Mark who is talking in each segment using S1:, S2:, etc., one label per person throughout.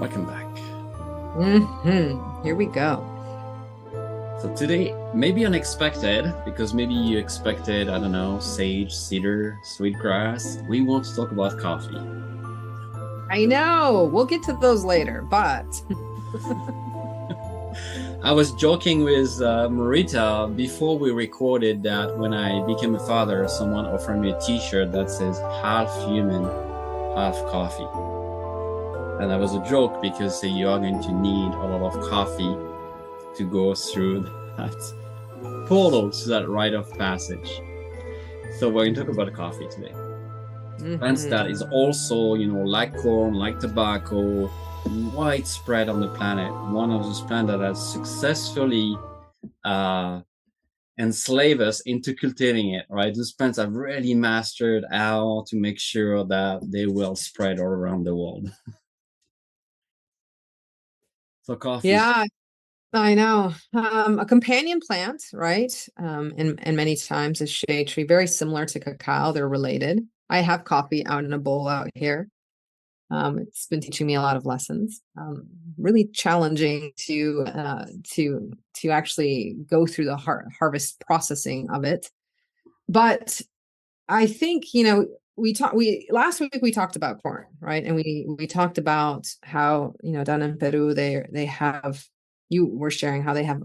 S1: Welcome back.
S2: Here we go.
S1: So today, maybe unexpected, because maybe you expected, I don't know, sage, cedar, sweetgrass. We want to talk about coffee.
S2: I know we'll get to those later, but
S1: I was joking with Marita before we recorded that when I became a father, someone offered me a t-shirt that says half human, half coffee. And that was a joke because you are going to need a lot of coffee to go through that portal to that rite of passage. So we're going to talk about coffee today. Plants that is also, like corn, like tobacco, widespread on the planet. One of those plants that has successfully enslaved us into cultivating it, right? Those plants have really mastered how to make sure that they will spread all around the world. So coffee.
S2: yeah, I know. A companion plant, right? And many times a shade tree, very similar to cacao. They're related. I have coffee out in a bowl out here. It's been teaching me a lot of lessons. Really challenging to actually go through the harvest processing of it. But I think, we last week we talked about corn, right? And we talked about how, down in Peru they have, you were sharing how they have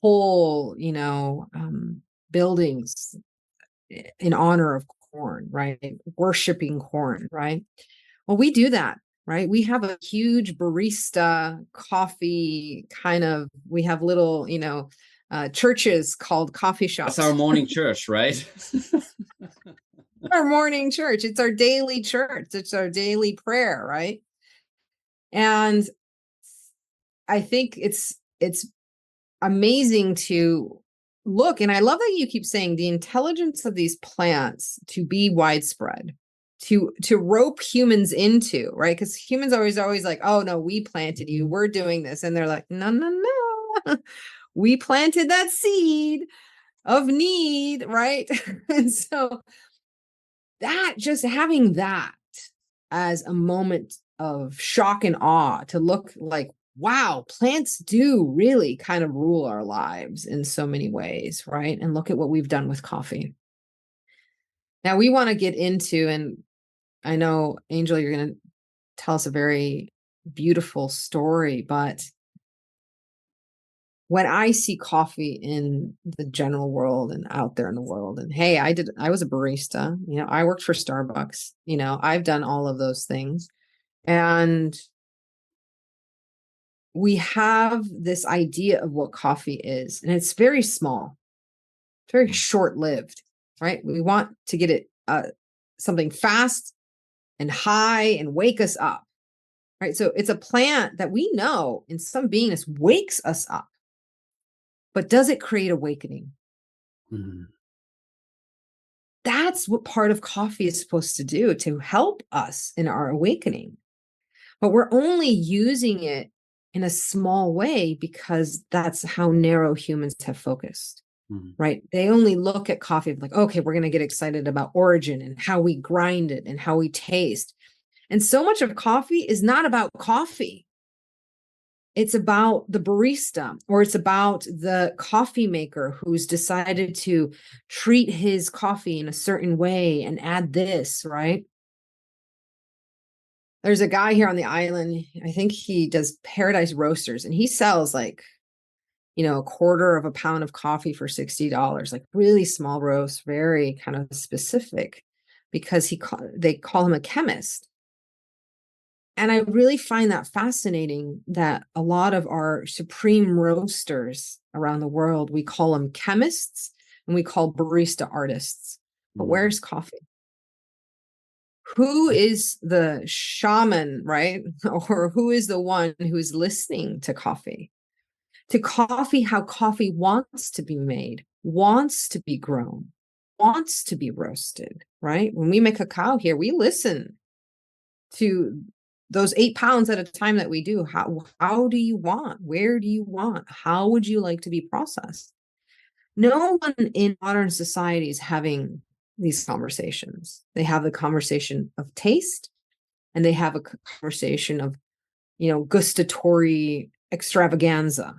S2: whole, buildings in honor of corn, right? Worshiping corn, right? Well, we do that, right? We have a huge barista coffee we have little, churches called coffee
S1: That's our
S2: shops.
S1: morning church, right?
S2: Our morning church. It's our daily church. It's our daily prayer, right? And I think it's amazing to look, and I love that you keep saying the intelligence of these plants to be widespread, to rope humans into, right? Because humans always like, oh no, we planted you, we're doing this. And they're like, no, no, no. We planted that seed of need, right? And so that, just having that as a moment of shock and awe, to look like, wow, plants do really kind of rule our lives in so many ways, right? And look at what we've done with coffee. Now we want to get into, and I know, Angel, you're going to tell us a very beautiful story, but when I see coffee in the general world and out there in the world, and hey, I was a barista, I worked for Starbucks, I've done all of those things. And we have this idea of what coffee is, and it's very small, very short-lived, right? We want to get it something fast and high and wake us up, right? So it's a plant that we know in some beingness wakes us up, but does it create awakening?
S1: Mm-hmm.
S2: That's what part of coffee is supposed to do, to help us in our awakening. But we're only using it in a small way because that's how narrow humans have focused, right? They only look at coffee like, okay, we're going to get excited about origin and how we grind it and how we taste. And so much of coffee is not about coffee. It's about the barista, or it's about the coffee maker who's decided to treat his coffee in a certain way and add this, right? There's a guy here on the island, I think he does Paradise Roasters, and he sells like, a quarter of a pound of coffee for $60, like really small roast, very kind of specific, because they call him a chemist. And I really find that fascinating that a lot of our supreme roasters around the world, we call them chemists and we call barista artists. But where's coffee? Who is the shaman, right? Or who is the one who's listening to coffee? To coffee, how coffee wants to be made, wants to be grown, wants to be roasted, right? When we make cacao here, we listen to those 8 pounds at a time that we do. How do you want? Where do you want? How would you like to be processed? No one in modern society is having these conversations. They have the conversation of taste, and they have a conversation of gustatory extravaganza.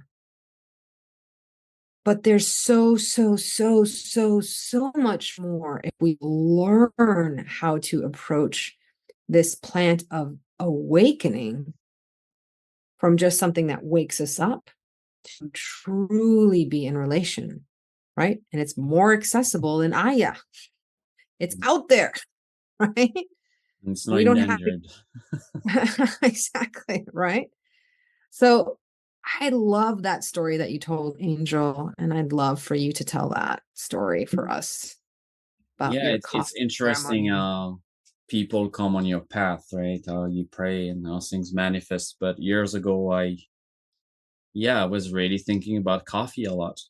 S2: But there's so much more if we learn how to approach this plant of awakening from just something that wakes us up to truly be in relation, right? And it's more accessible than Aya. It's out there, right?
S1: It's not
S2: We don't have
S1: endangered.
S2: exactly, right? So I love that story that you told, Angel, and I'd love for you to tell that story for us about
S1: Yeah,
S2: your
S1: it's
S2: coffee
S1: interesting
S2: ceremony.
S1: how people come on your path, right? How you pray and how things manifest. But years ago, I was really thinking about coffee a lot.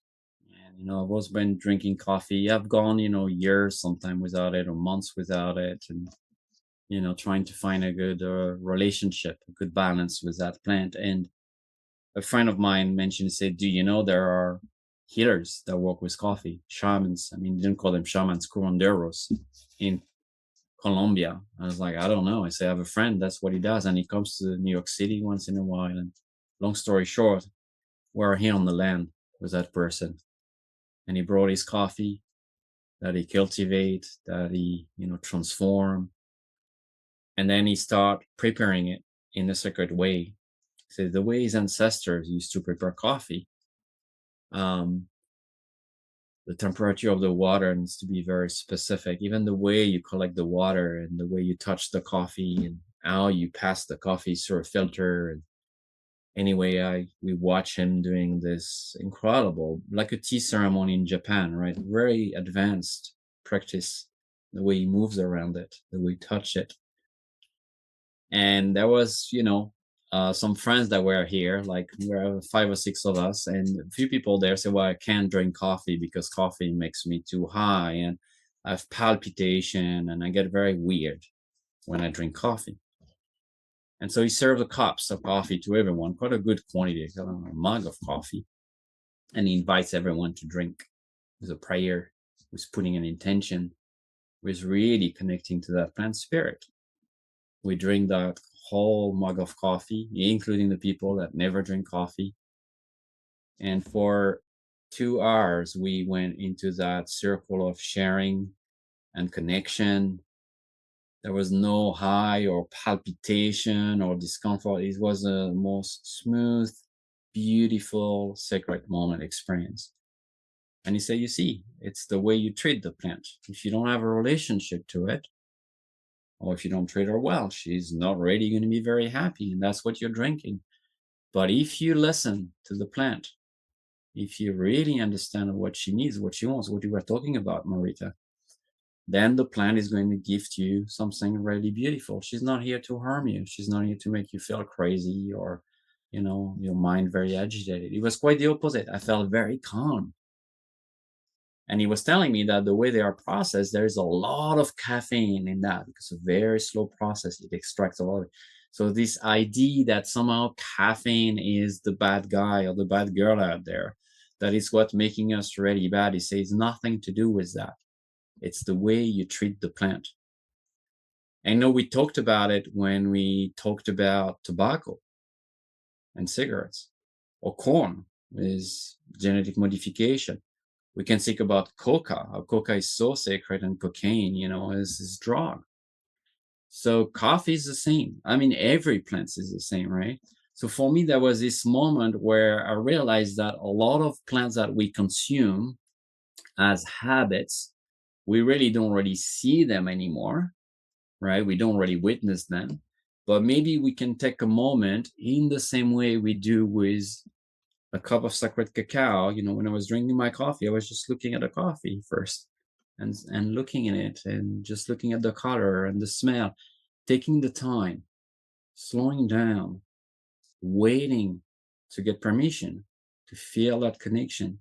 S1: And, I've always been drinking coffee. I've gone, years sometime without it or months without it. And, trying to find a good relationship, a good balance with that plant. And a friend of mine mentioned, he said, do you know there are healers that work with coffee, shamans? I mean, they didn't call them shamans, curanderos in Colombia. I was like, I don't know. I say, I have a friend, that's what he does. And he comes to New York City once in a while. And long story short, we're here on the land with that person. And he brought his coffee that he cultivate, that he, transform. And then he start preparing it in a sacred way. So the way his ancestors used to prepare coffee, um, the temperature of the water needs to be very specific. Even the way you collect the water and the way you touch the coffee and how you pass the coffee through a filter. And anyway, we watch him doing this incredible, like a tea ceremony in Japan, right? Very advanced practice. The way he moves around it, the way he touch it. And there was, some friends that were here, like there were 5 or 6 of us, and a few people there said, well, I can't drink coffee because coffee makes me too high and I have palpitation and I get very weird when I drink coffee. And so he served the cups of coffee to everyone, quite a good quantity, a mug of coffee, and he invites everyone to drink with a prayer, with putting an intention, with really connecting to that plant spirit. We drink that whole mug of coffee, including the people that never drink coffee. And for 2 hours, we went into that circle of sharing and connection. There was no high or palpitation or discomfort. It was a most smooth, beautiful, sacred moment experience. And he said, you see, it's the way you treat the plant. If you don't have a relationship to it, or if you don't treat her well, she's not really going to be very happy. And that's what you're drinking. But if you listen to the plant, if you really understand what she needs, what she wants, what you were talking about, Marita, then the plant is going to gift you something really beautiful. She's not here to harm you. She's not here to make you feel crazy or, your mind very agitated. It was quite the opposite. I felt very calm. And he was telling me that the way they are processed, there's a lot of caffeine in that because it's a very slow process. It extracts a lot of it. So this idea that somehow caffeine is the bad guy or the bad girl out there, that is what making us really bad. He says nothing to do with that. It's the way you treat the plant. I know we talked about it when we talked about tobacco and cigarettes or corn with genetic modification. We can think about coca. How coca is so sacred, and cocaine, is drug. So coffee is the same. I mean, every plant is the same, right? So for me, there was this moment where I realized that a lot of plants that we consume as habits, we really don't really see them anymore, right? We don't really witness them. But maybe we can take a moment in the same way we do with a cup of sacred cacao. When I was drinking my coffee, I was just looking at the coffee first and looking at it and just looking at the color and the smell, taking the time, slowing down, waiting to get permission to feel that connection,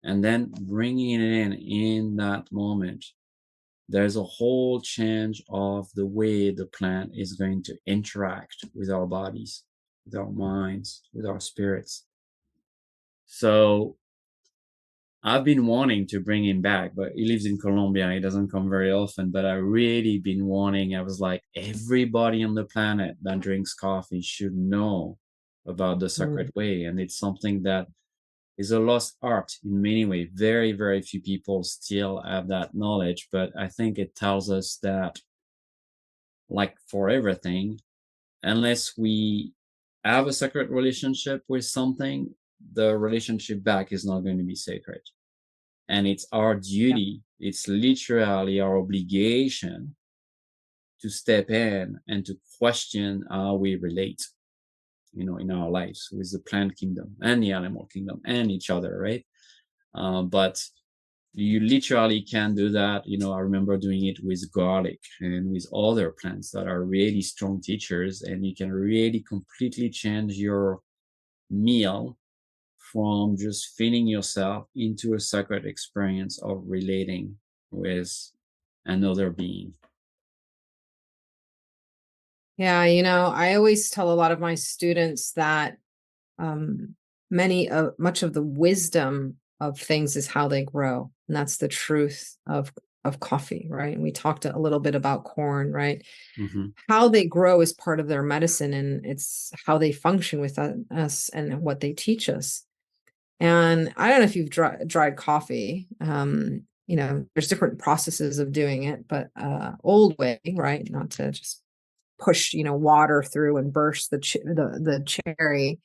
S1: and then bringing it in that moment. There's a whole change of the way the plant is going to interact with our bodies, with our minds, with our spirits. So I've been wanting to bring him back, but he lives in Colombia. He doesn't come very often, but I really been wanting. I was like, everybody on the planet that drinks coffee should know about the
S2: Mm.
S1: sacred way. And it's something that is a lost art in many ways. Very, very few people still have that knowledge, but I think it tells us that, like for everything, unless we have a sacred relationship with something, the relationship back is not going to be sacred. And it's our
S2: Yeah.
S1: duty, it's literally our obligation to step in and to question how we relate, in our lives with the plant kingdom and the animal kingdom and each other, right? But you literally can do that. I remember doing it with garlic and with other plants that are really strong teachers, and you can really completely change your meal from just feeding yourself into a sacred experience of relating with another being.
S2: Yeah, I always tell a lot of my students that um, much of the wisdom of things is how they grow, and that's the truth of coffee, right? And we talked a little bit about corn, right?
S1: Mm-hmm.
S2: How they grow is part of their medicine, and it's how they function with us and what they teach us. And I don't know if you've dried coffee. There's different processes of doing it, but old way, right? Not to just push, water through and burst the cherry,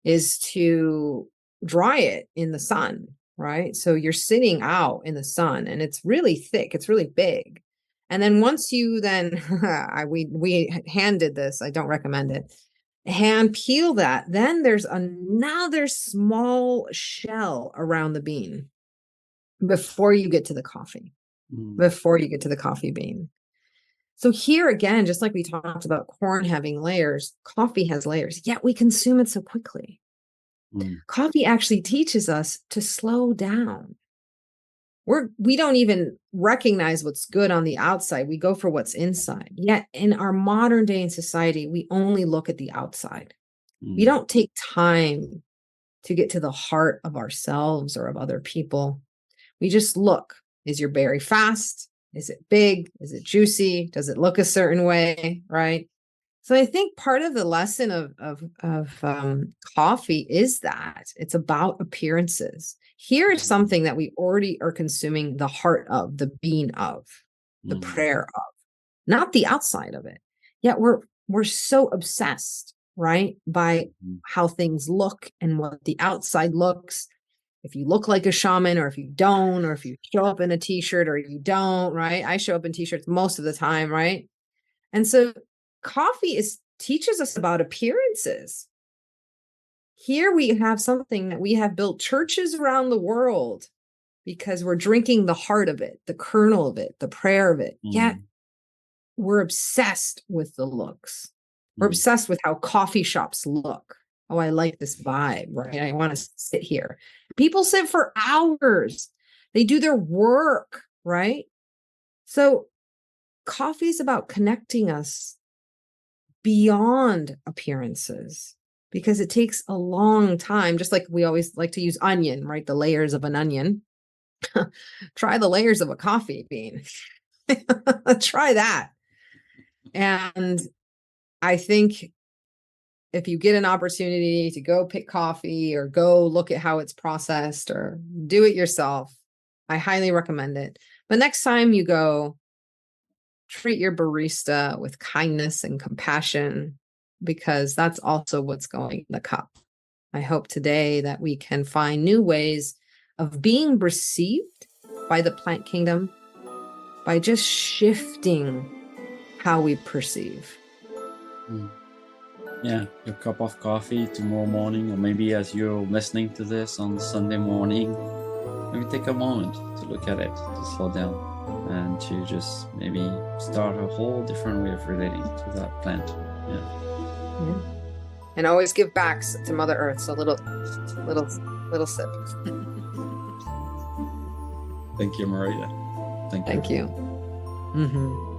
S2: is to dry it in the sun, right? So you're sitting out in the sun, and it's really thick, it's really big. And then once you then we hand did this, I don't recommend it. Hand peel that, then there's another small shell around the bean before you get to the coffee,
S1: Mm-hmm.
S2: before you get to the coffee bean. So here again, just like we talked about corn having layers, coffee has layers, yet we consume it so quickly. Coffee actually teaches us to slow down. We don't even recognize what's good on the outside. We go for what's inside. Yet in our modern day in society, we only look at the outside. We
S1: Mm-hmm.
S2: don't take time to get to the heart of ourselves or of other people. We just look. Is your berry fast? Is it big? Is it juicy? Does it look a certain way? Right. So I think part of the lesson of coffee is that it's about appearances. Here is something that we already are consuming the heart of, the being of, the
S1: Mm-hmm.
S2: prayer of, not the outside of it. Yet we're so obsessed, right, by how things look and what the outside looks. If you look like a shaman, or if you don't, or if you show up in a t-shirt or you don't, right? I show up in t-shirts most of the time, right? And so coffee teaches us about appearances. Here we have something that we have built churches around the world because we're drinking the heart of it, the kernel of it, the prayer of it. Yet we're obsessed with the looks. We're obsessed with how coffee shops look. Oh, I like this vibe, right? I want to sit here. People sit for hours. They do their work, right? So coffee is about connecting us beyond appearances, because it takes a long time, just like we always like to use onion, right? The layers of an onion. Try the layers of a coffee bean. Try that. And I think if you get an opportunity to go pick coffee or go look at how it's processed or do it yourself, I highly recommend it. But next time you go, treat your barista with kindness and compassion, because that's also what's going in the cup. I hope today that we can find new ways of being received by the plant kingdom by just shifting how we perceive.
S1: Yeah, your cup of coffee tomorrow morning, or maybe as you're listening to this on Sunday morning, maybe take a moment to look at it, to slow down, and to just maybe start a whole different way of relating to that plant. Yeah.
S2: And always give back to Mother Earth. So little sip.
S1: Thank you, Marita. Thank you.
S2: Thank you. Mm-hmm.